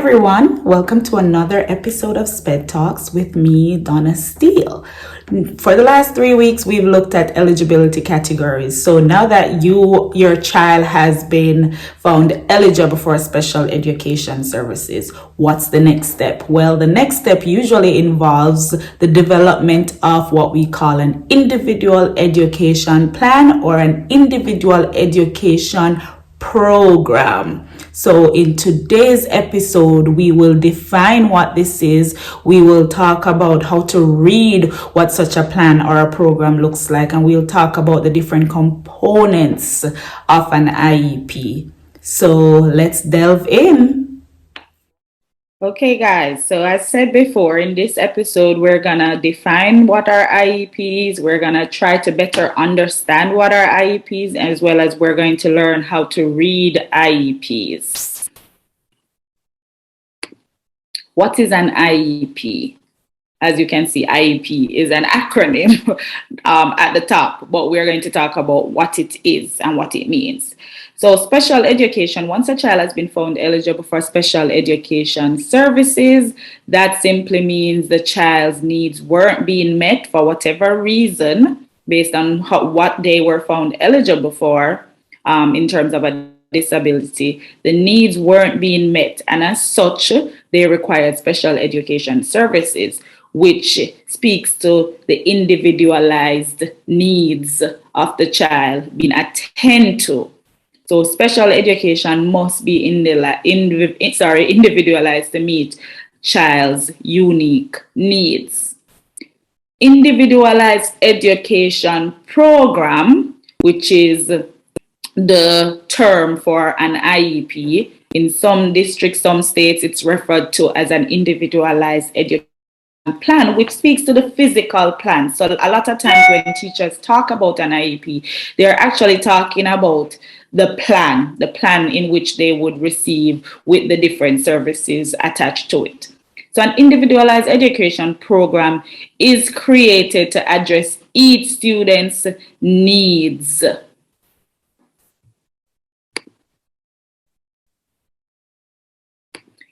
everyone, welcome to another episode of Sped Talks with me, Donna Steele. For the last 3 weeks, we've looked at eligibility categories. So now that your child has been found eligible for special education services, what's the next step? Well, the next step usually involves the development of what we call an individual education plan or an individual education program. So in today's episode, we will define what this is. We will talk about how to read what such a plan or a program looks like, and we'll talk about the different components of an IEP. So let's delve in. Okay, guys, so as said before, in this episode, we're going to define what are IEPs. We're going to try to better understand what are IEPs, as well as we're going to learn how to read IEPs. What is an IEP? As you can see, IEP is an acronym at the top, but we're going to talk about what it is and what it means. So special education, once a child has been found eligible for special education services, that simply means the child's needs weren't being met for whatever reason based on what they were found eligible for in terms of a disability. The needs weren't being met, and as such, they required special education services, which speaks to the individualized needs of the child being attended to. So special education must be individualized to meet child's unique needs. Individualized education program, which is the term for an IEP. In some districts, some states, it's referred to as an individualized education plan, which speaks to the physical plan. So a lot of times when teachers talk about an IEP, they're actually talking about the plan in which they would receive with the different services attached to it. So an individualized education program is created to address each student's needs.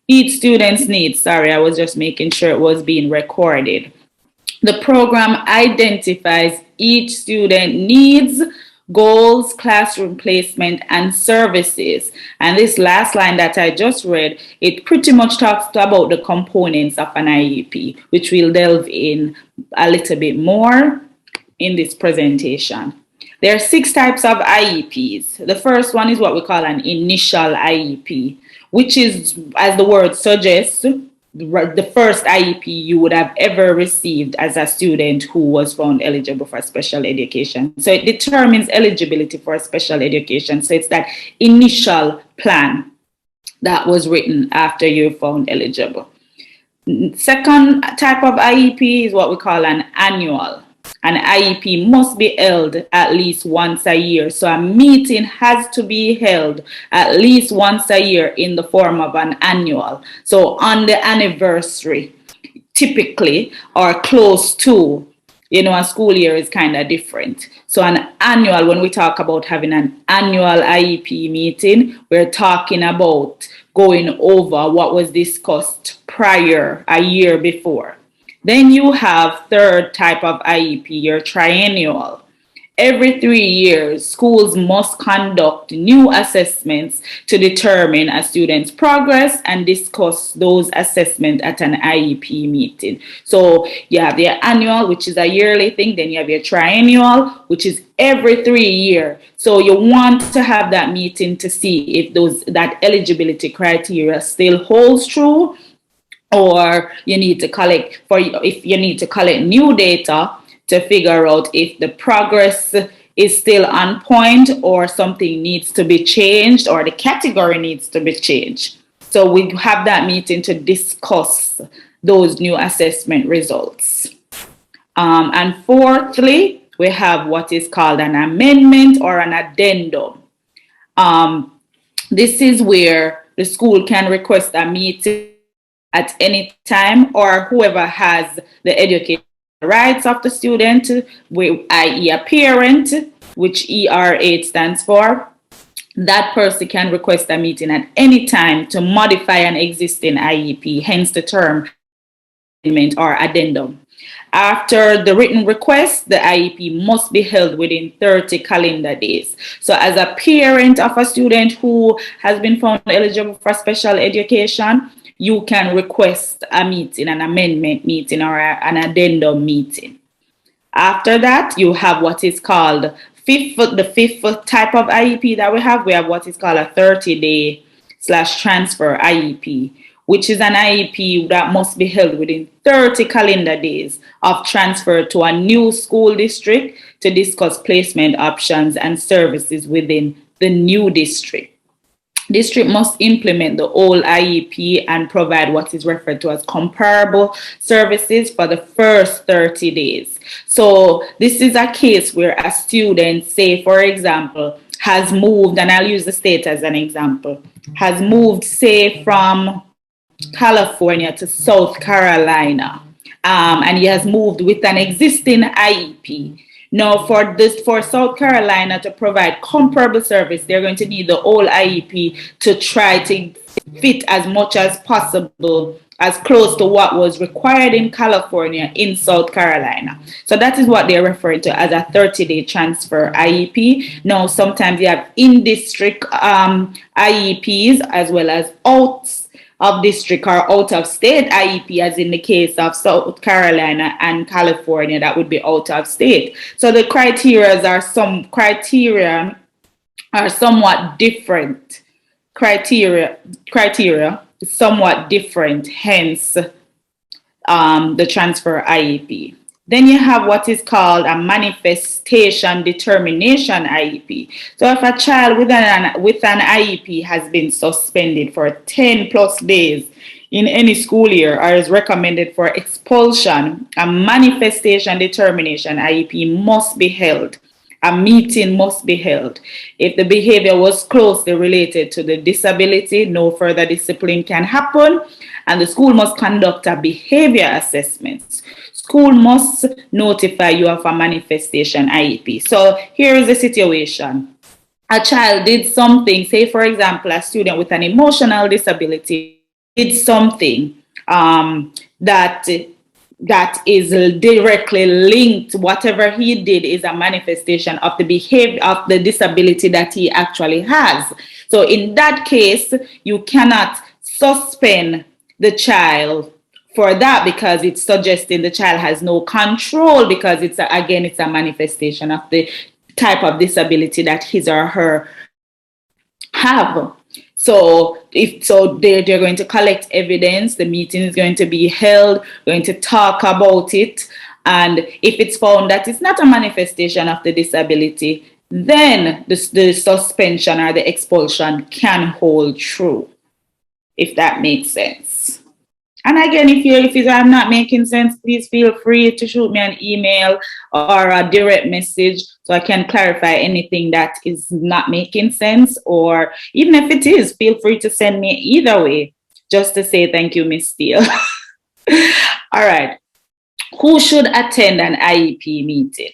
Each student's needs. Sorry, I was just making sure it was being recorded. The program identifies each student needs, goals, classroom placement, and services. And this last line that I just read, it pretty much talks about the components of an IEP, which we'll delve in a little bit more in this presentation. There are 6 types of IEPs. The first one is what we call an initial IEP, which is, as the word suggests, the first IEP you would have ever received as a student who was found eligible for special education. So it determines eligibility for special education. So it's that initial plan that was written after you're found eligible. Second type of IEP is what we call an annual. An IEP must be held at least once a year. So a meeting has to be held at least once a year in the form of an annual. So on the anniversary, typically, or close to, a school year is kind of different. So an annual, when we talk about having an annual IEP meeting, we're talking about going over what was discussed prior, a year before. Then you have third type of IEP, your triennial. Every 3 years, schools must conduct new assessments to determine a student's progress and discuss those assessments at an IEP meeting. So you have your annual, which is a yearly thing. Then you have your triennial, which is every 3 years. So you want to have that meeting to see if that eligibility criteria still holds true, or you need to collect new data to figure out if the progress is still on point, or something needs to be changed, or the category needs to be changed. So we have that meeting to discuss those new assessment results. And fourthly, we have what is called an amendment or an addendum. This is where the school can request a meeting at any time, or whoever has the education rights of the student, i.e. a parent, which ER8 stands for, that person can request a meeting at any time to modify an existing IEP, hence the term amendment or addendum. After the written request, the IEP must be held within 30 calendar days. So as a parent of a student who has been found eligible for special education, you can request a meeting, an amendment meeting or an addendum meeting. After that, you have what is called the fifth type of IEP that we have. We have what is called a 30-day / transfer IEP, which is an IEP that must be held within 30 calendar days of transfer to a new school district to discuss placement options and services within the new district. District must implement the old IEP and provide what is referred to as comparable services for the first 30 days. So this is a case where a student, say for example, has moved, and I'll use the state as an example, has moved, say, from California to South Carolina, and he has moved with an existing IEP. Now, for South Carolina to provide comparable service, they're going to need the whole IEP to try to fit as much as possible, as close to what was required in California in South Carolina. So that is what they're referring to as a 30-day transfer IEP. Now, sometimes you have in-district IEPs as well as out of district or out of state IEP, as in the case of South Carolina and California, that would be out of state. So the criteria are somewhat different. Criteria is somewhat different, hence the transfer IEP. Then you have what is called a manifestation determination IEP. So if a child with an IEP has been suspended for 10 plus days in any school year or is recommended for expulsion, a manifestation determination IEP must be held. A meeting must be held. If the behavior was closely related to the disability, no further discipline can happen, and the school must conduct a behavior assessment. School must notify you of a manifestation IEP. So here is the situation. A child did something, say for example, a student with an emotional disability did something that is directly linked. Whatever he did is a manifestation of the behavior of the disability that he actually has. So in that case, you cannot suspend the child for that, because it's suggesting the child has no control, because it's a manifestation of the type of disability that his or her have. So they're going to collect evidence, the meeting is going to be held, going to talk about it, and if it's found that it's not a manifestation of the disability, then the suspension or the expulsion can hold true, if that makes sense. And again, if I'm not making sense, please feel free to shoot me an email or a direct message so I can clarify anything that is not making sense. Or even if it is, feel free to send me either way, just to say thank you, Miss Steele. All right. Who should attend an IEP meeting?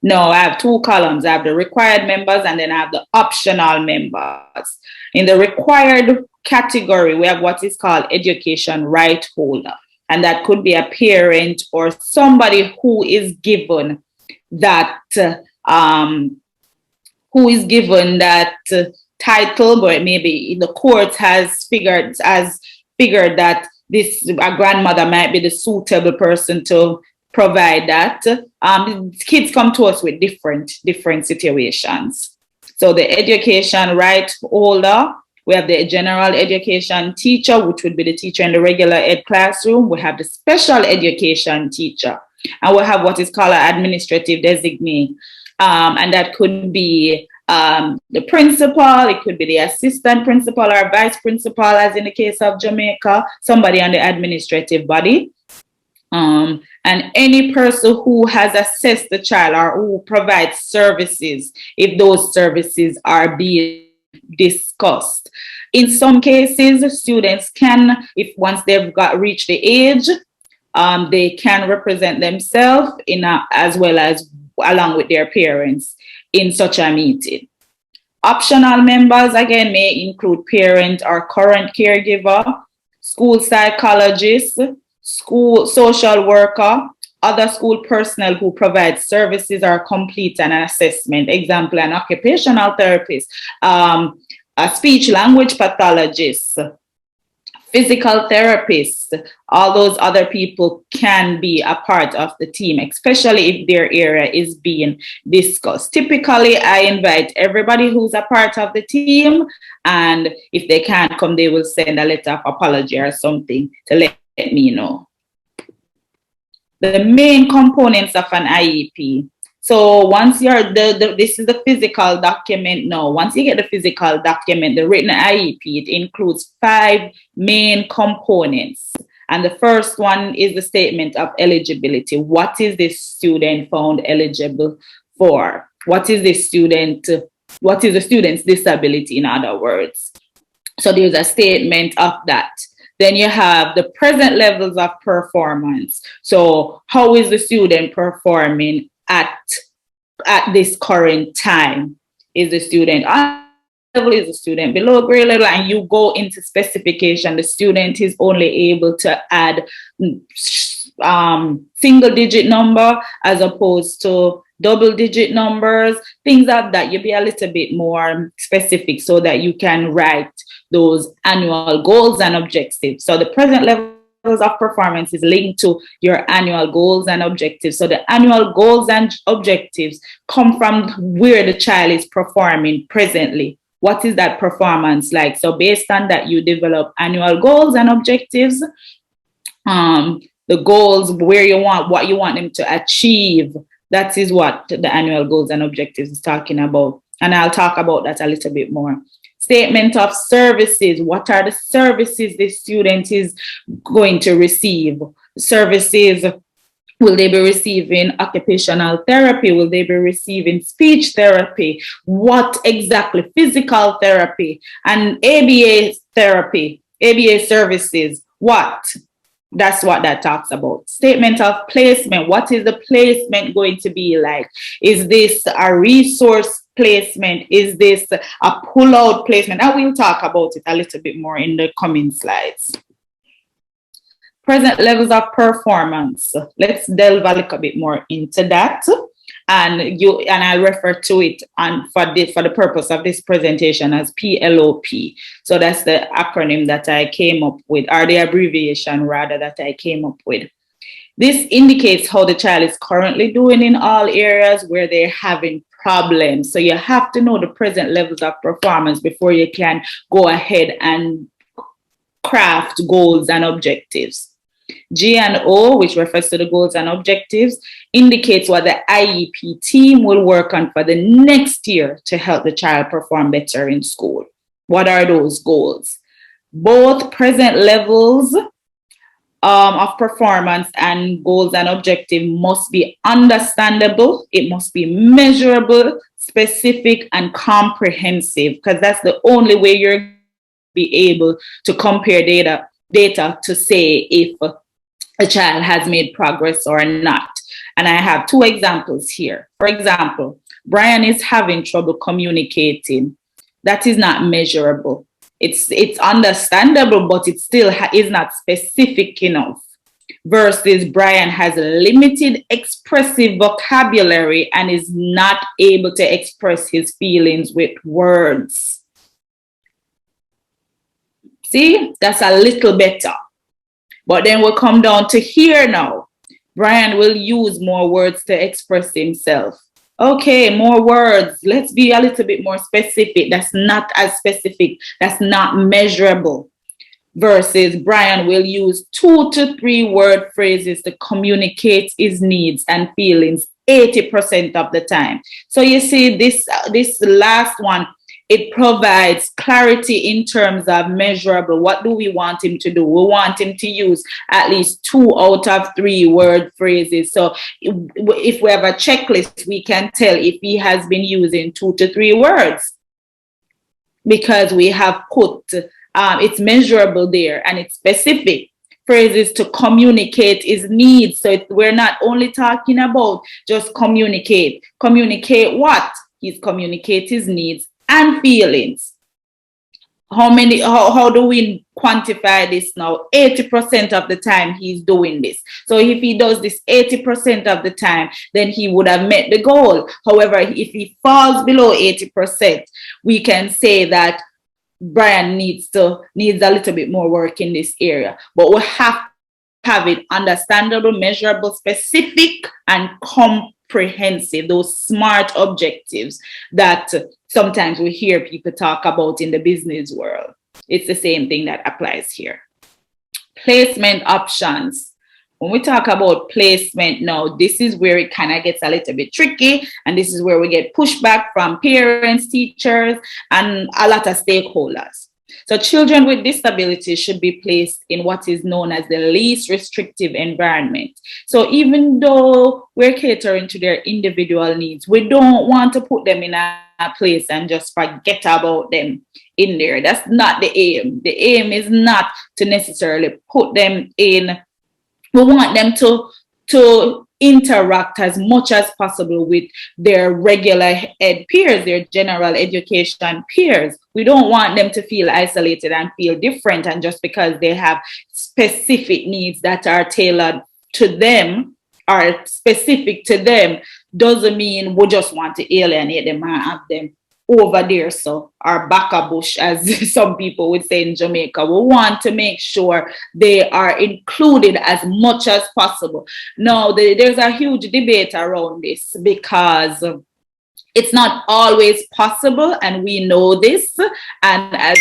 No, I have two columns. I have the required members and then I have the optional members. In the required category, we have what is called education right holder. And that could be a parent or somebody who is given that title, but maybe the court has figured that a grandmother might be the suitable person to provide that. Kids come to us with different situations. So the education right holder, we have the general education teacher, which would be the teacher in the regular ed classroom. We have the special education teacher, and we have what is called an administrative designee. And that could be the principal, it could be the assistant principal or vice principal, as in the case of Jamaica, somebody on the administrative body. And any person who has assessed the child or who provides services, if those services are being discussed. In some cases, students can, if once they've reached the age, they can represent themselves as well as along with their parents in such a meeting. Optional members, again, may include parent or current caregiver, school psychologist, school social worker, other school personnel who provide services or complete an assessment. Example, an occupational therapist, a speech language pathologist, physical therapists. All those other people can be a part of the team, especially if their area is being discussed. Typically, I invite everybody who's a part of the team, and if they can't come, they will send a letter of apology or something to let me know. The main components of an IEP. So once you're this is the physical document now. Once you get the physical document, the written IEP, it includes 5 main components. And the first one is the statement of eligibility. What is this student found eligible for? What is the student's disability, in other words? So there's a statement of that. Then you have the present levels of performance. So how is the student performing at this current time? Is the student on level, is the student below grade level? And you go into specification. The student is only able to add single digit number as opposed to double digit numbers, things like that. You'll be a little bit more specific so that you can write those annual goals and objectives. So the present levels of performance is linked to your annual goals and objectives. So the annual goals and objectives come from where the child is performing presently. What is that performance like? So based on that, you develop annual goals and objectives. The goals, where you want, what you want them to achieve. That is what the annual goals and objectives is talking about. And I'll talk about that a little bit more. Statement of services. What are the services the student is going to receive? Services, will they be receiving occupational therapy? Will they be receiving speech therapy? What exactly? Physical therapy and ABA therapy, ABA services. What? That's what that talks about. Statement of placement. What is the placement going to be like? Is this a resource placement? Is this a pull-out placement? I will talk about it a little bit more in the coming slides. Present levels of performance. Let's delve a little bit more into that. And I'll refer to it for the purpose of this presentation as PLOP. So that's the acronym that I came up with, or the abbreviation rather that I came up with. This indicates how the child is currently doing in all areas where they're having problems. So you have to know the present levels of performance before you can go ahead and craft goals and objectives. G and O, which refers to the goals and objectives, indicates what the IEP team will work on for the next year to help the child perform better in school. What are those goals? Both present levels of performance and goals and objectives must be understandable. It must be measurable, specific, and comprehensive, because that's the only way you're be able to compare data to say if a child has made progress or not. And I have 2 examples here. For example, Brian is having trouble communicating. That is not measurable. It's understandable, but it still is not specific enough. Versus Brian has limited expressive vocabulary and is not able to express his feelings with words. See, that's a little better. But then we'll come down to here now. Brian will use more words to express himself. Okay, more words. Let's be a little bit more specific. That's not as specific. That's not measurable. Versus Brian will use 2 to 3 word phrases to communicate his needs and feelings 80% of the time. So you see this last one, it provides clarity in terms of measurable. What do we want him to do? We want him to use at least 2 out of 3 word phrases. So if we have a checklist, we can tell if he has been using 2 to 3 words, because we have put, it's measurable there and it's specific. Phrases to communicate his needs. So we're not only talking about just communicate. Communicate what? He's communicate his needs and feelings. How do we quantify this now? 80% of the time he's doing this. So if he does this 80% of the time, then he would have met the goal. However, if he falls below 80%, we can say that Brian needs a little bit more work in this area. But we have to have it understandable, measurable, specific, and comprehensive, those SMART objectives that sometimes we hear people talk about in the business world. It's the same thing that applies here. Placement options. When we talk about placement now, this is where it kind of gets a little bit tricky, and this is where we get pushback from parents, teachers, and a lot of stakeholders. So children with disabilities should be placed in what is known as the least restrictive environment. So even though we're catering to their individual needs, we don't want to put them in a place and just forget about them in there. That's not the aim. The aim is not to necessarily put them in. We want them to interact as much as possible with their regular ed peers, their general education peers. We don't want them to feel isolated and feel different, and just because they have specific needs that are tailored to them, are specific to them, doesn't mean we just want to alienate them and have them over there, so our back a bush, as some people would say in Jamaica. We want to make sure they are included as much as possible. Now, there's a huge debate around this because it's not always possible, and we know this. And I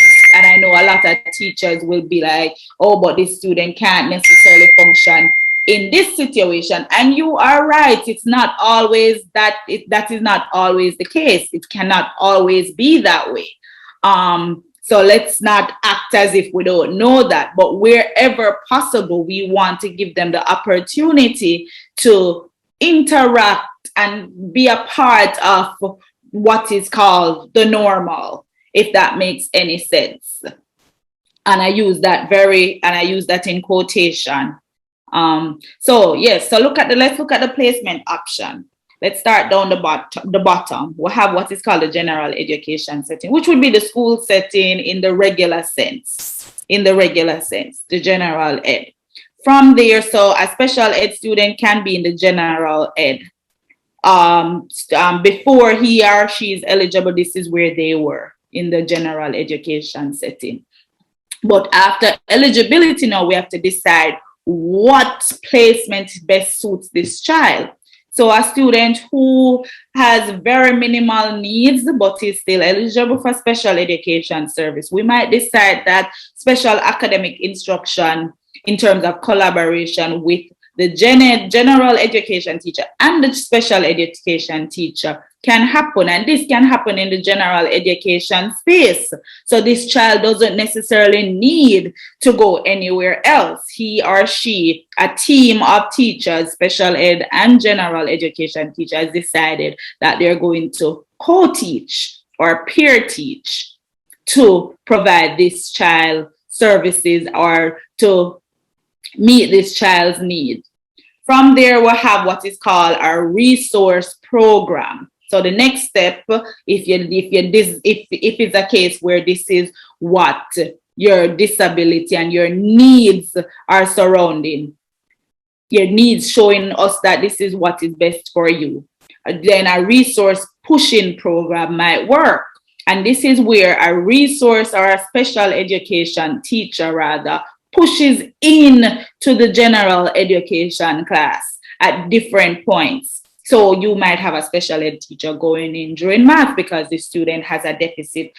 know a lot of teachers will be like, "Oh, but this student can't necessarily function in this situation." And you are right, it's not always that is not always the case. It cannot always be that way. So let's not act as if we don't know that, but wherever possible, we want to give them the opportunity to interact and be a part of what is called the normal, if that makes any sense. And I use that in quotation. So yes, so let's look at the placement option. Let's start down the bottom. We'll have what is called the general education setting, which would be the school setting in the regular sense, the general ed. From there, so a special ed student can be in the general ed. Before he or she is eligible, this is where they were, in the general education setting. But after eligibility, now we have to decide what placement best suits this child. So a student who has very minimal needs but is still eligible for special education service, we might decide that special academic instruction in terms of collaboration with the general education teacher and the special education teacher can happen, and this can happen in the general education space. So this child doesn't necessarily need to go anywhere else. He or she, a team of teachers, special ed and general education teachers, decided that they're going to co-teach or peer teach to provide this child services or to meet this child's needs. From there, we'll have what is called a resource program. So the next step, if it's a case where this is what your disability and your needs are surrounding, your needs showing us that this is what is best for you, then a resource pushing program might work. And this is where a resource or a special education teacher rather pushes in to the general education class at different points. So you might have a special ed teacher going in during math because the student has a deficit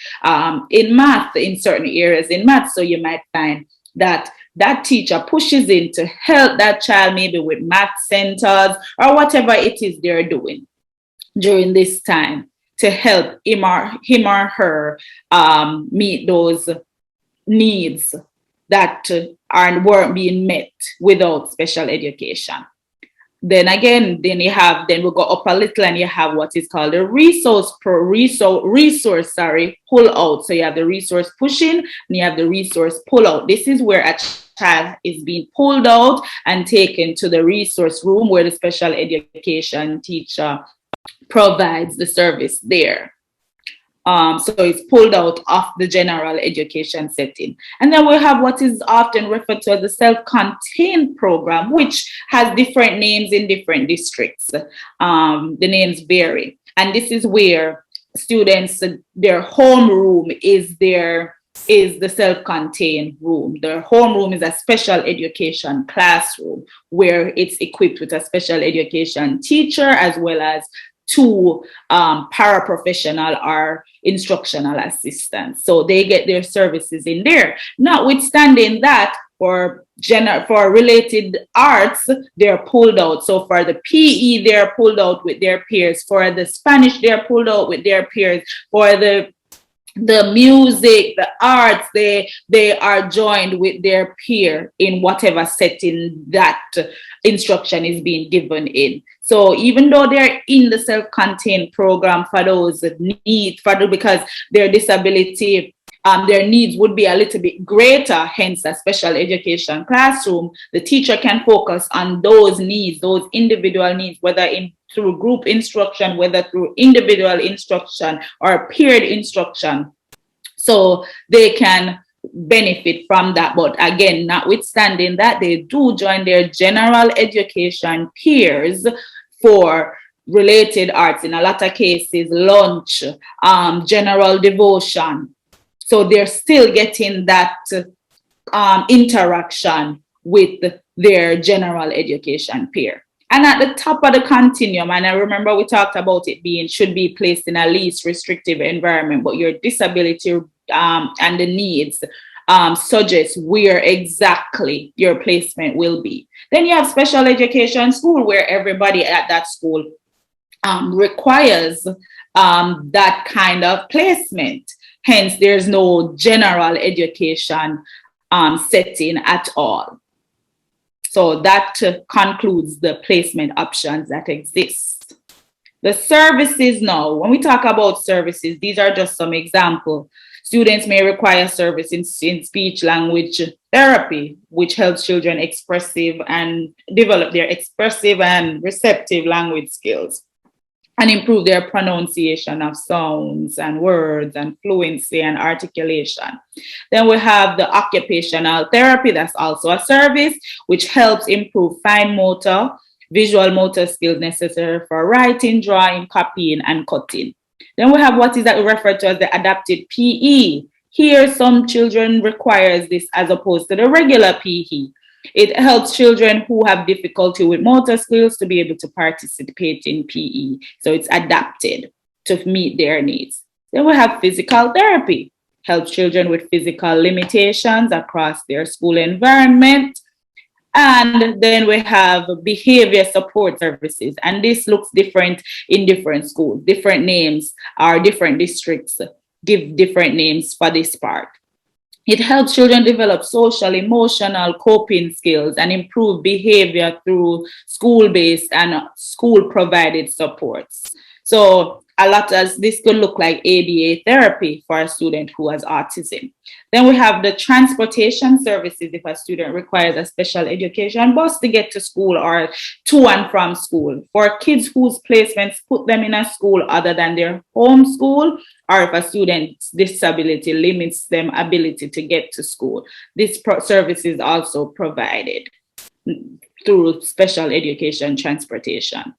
in math, in certain areas in math. So you might find that that teacher pushes in to help that child, maybe with math centers or whatever it is they're doing during this time, to help him or her meet those needs that weren't being met without special education. Then again, then we go up a little and you have what is called a resource pull out. So you have the resource push in and you have the resource pull out. This is where a child is being pulled out and taken to the resource room where the special education teacher provides the service there. So it's pulled out of the general education setting. And then we have what is often referred to as the self-contained program, which has different names in different districts. The names vary. And this is where students, their homeroom is the self-contained room. Their homeroom is a special education classroom where it's equipped with a special education teacher as well as two paraprofessional or instructional assistants. So they get their services in there. Notwithstanding that, for related arts, they're pulled out. So for the PE, they're pulled out with their peers. For the Spanish, they're pulled out with their peers. For the music, the arts, they are joined with their peer in whatever setting that instruction is being given in. So even though they're in the self-contained program for those needs, because their disability, their needs would be a little bit greater, hence a special education classroom, the teacher can focus on those needs, those individual needs, whether through group instruction, whether through individual instruction or peered instruction. So they can benefit from that. But again, notwithstanding that, they do join their general education peers for related arts, in a lot of cases, lunch, general devotion. So they're still getting that interaction with their general education peer. And at the top of the continuum, and I remember we talked about it should be placed in a least restrictive environment, but your disability and the needs suggest where exactly your placement will be. Then you have special education school, where everybody at that school requires that kind of placement. Hence, there's no general education setting at all. So that concludes the placement options that exist. The services now, when we talk about services, these are just some examples. Students may require service in speech language therapy, which helps children develop their expressive and receptive language skills and improve their pronunciation of sounds and words and fluency and articulation. Then we have the occupational therapy, that's also a service, which helps improve fine motor, visual motor skills necessary for writing, drawing, copying, and cutting. Then we have what is that we refer to as the adapted PE. Here, some children requires this as opposed to the regular PE. It helps children who have difficulty with motor skills to be able to participate in PE. So it's adapted to meet their needs. Then we have physical therapy, helps children with physical limitations across their school environment. And then we have behavior support services. And this looks different in different schools. Different names or different districts give different names for this part. It helps children develop social, emotional coping skills and improve behavior through school-based and school-provided supports. So a lot of this could look like ABA therapy for a student who has autism. Then we have the transportation services if a student requires a special education bus to get to school or to and from school. For kids whose placements put them in a school other than their home school, or if a student's disability limits them ability to get to school, this service is also provided through special education transportation.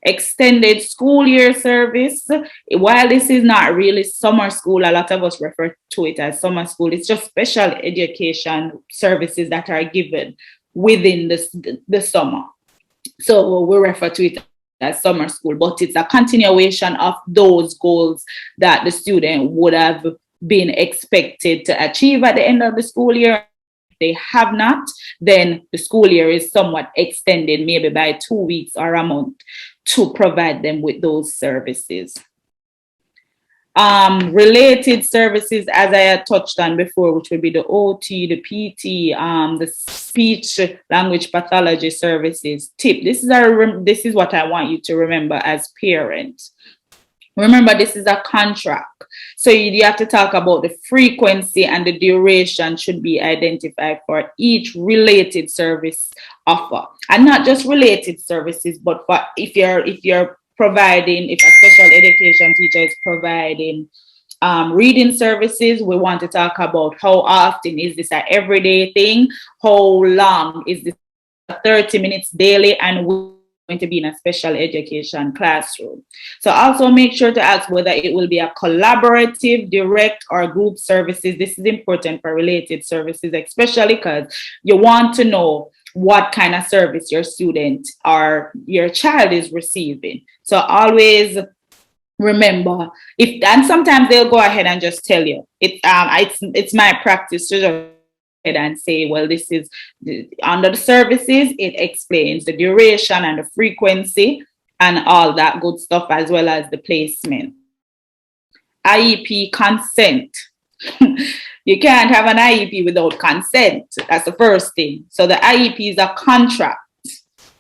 Extended school year service, while this is not really summer school, a lot of us refer to it as summer school. It's just special education services that are given within the summer. So we refer to it as summer school, but it's a continuation of those goals that the student would have been expected to achieve at the end of the school year. If they have not, then the school year is somewhat extended, maybe by 2 weeks or a month, to provide them with those services. Related services, as I had touched on before, which would be the OT, the PT, the speech language pathology services. Tip, this is what I want you to remember as parents. Remember, this is a contract. So you have to talk about the frequency and the duration should be identified for each related service offer. And not just related services, but for if you're providing, if a special education teacher is providing Reading services, we want to talk about how often is this an everyday thing, how long is this, 30 minutes daily, and we're going to be in a special education classroom. So also make sure to ask whether it will be a collaborative, direct, or group services. This is important for related services, especially because you want to know what kind of service your student or your child is receiving. So always remember, if, and sometimes they'll go ahead and just tell you it's my practice to just and say, well, this is under the services, it explains the duration and the frequency and all that good stuff, as well as the placement. IEP consent. You can't have an IEP without consent. That's the first thing. So the IEP is a contract.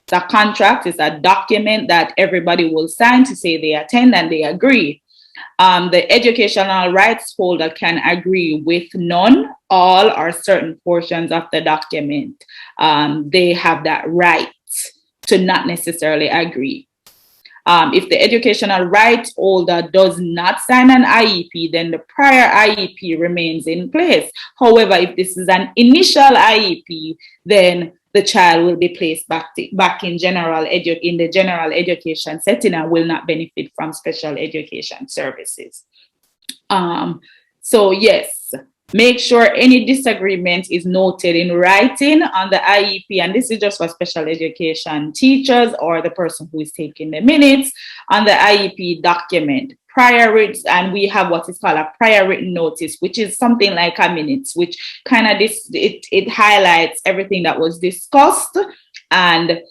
The contract is a document that everybody will sign to say they attend and they agree. The educational rights holder can agree with none, all, or certain portions of the document. They have that right to not necessarily agree. If the educational rights holder does not sign an IEP, then the prior IEP remains in place. However, if this is an initial IEP, then the child will be placed back in the general education setting and will not benefit from special education services. So yes, make sure any disagreement is noted in writing on the IEP, and this is just for special education teachers or the person who is taking the minutes on the IEP document. And we have what is called a prior written notice, which is something like a minutes, which kind of it highlights everything that was discussed, and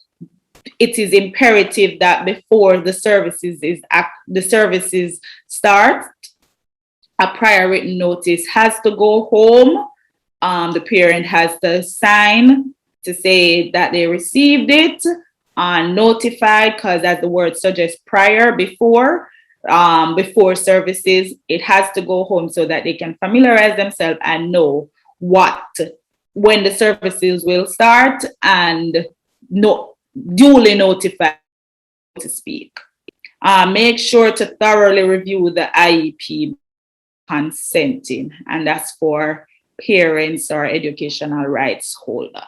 it is imperative that before the services start, a prior written notice has to go home. The parent has to sign to say that they received it, notified, because as the word suggests, prior, before services, it has to go home so that they can familiarize themselves and know when the services will start and duly notify, to speak. Make sure to thoroughly review the IEP consenting, and that's for parents or educational rights holder.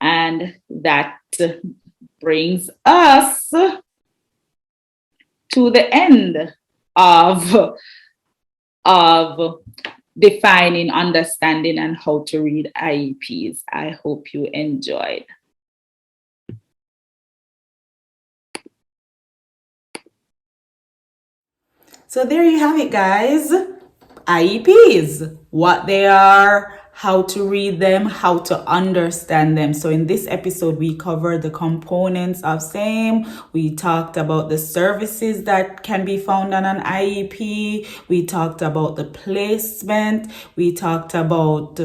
And that brings us to the end of defining, understanding, and how to read IEPs. I hope you enjoyed. So there you have it, guys. IEPs, what they are, how to read them, how to understand them. So in this episode, we covered the components of same. We talked about the services that can be found on an IEP. We talked about the placement. We talked about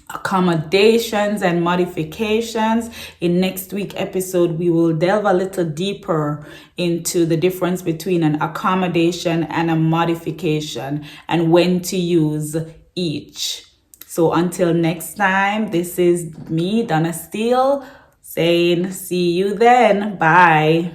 accommodations and modifications. In next week episode, we will delve a little deeper into the difference between an accommodation and a modification and when to use each. So until next time, this is me, Donna Steele, saying see you then. Bye.